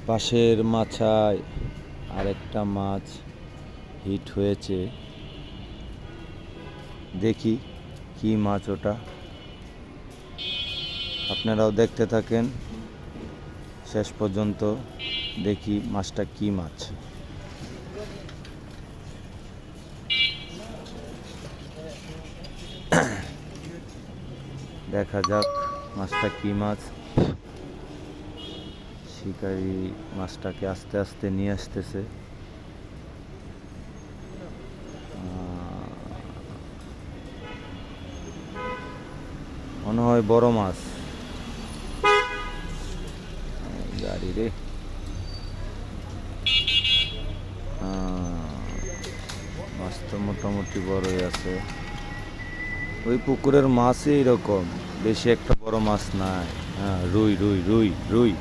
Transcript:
পাশের মাছায় আরেকটা মাছ হিট হয়েছে, দেখি কি মাছ ওটা। আপনারাও দেখতে থাকেন শেষ পর্যন্ত, দেখি মাছটা কি মাছ। দেখা যাক মাছটা কি মাছ। শিকারি মাছটাকে আস্তে আস্তে নিয়ে আসতেছে। মনে হয় বড় মাছ। গাড়ি রে, মাছ তো মোটামুটি বড়ই আছে। ওই পুকুরের মাছই এরকম, বেশি একটা বড় মাছ নাই। হ্যাঁ, রুই রুই রুই রুই।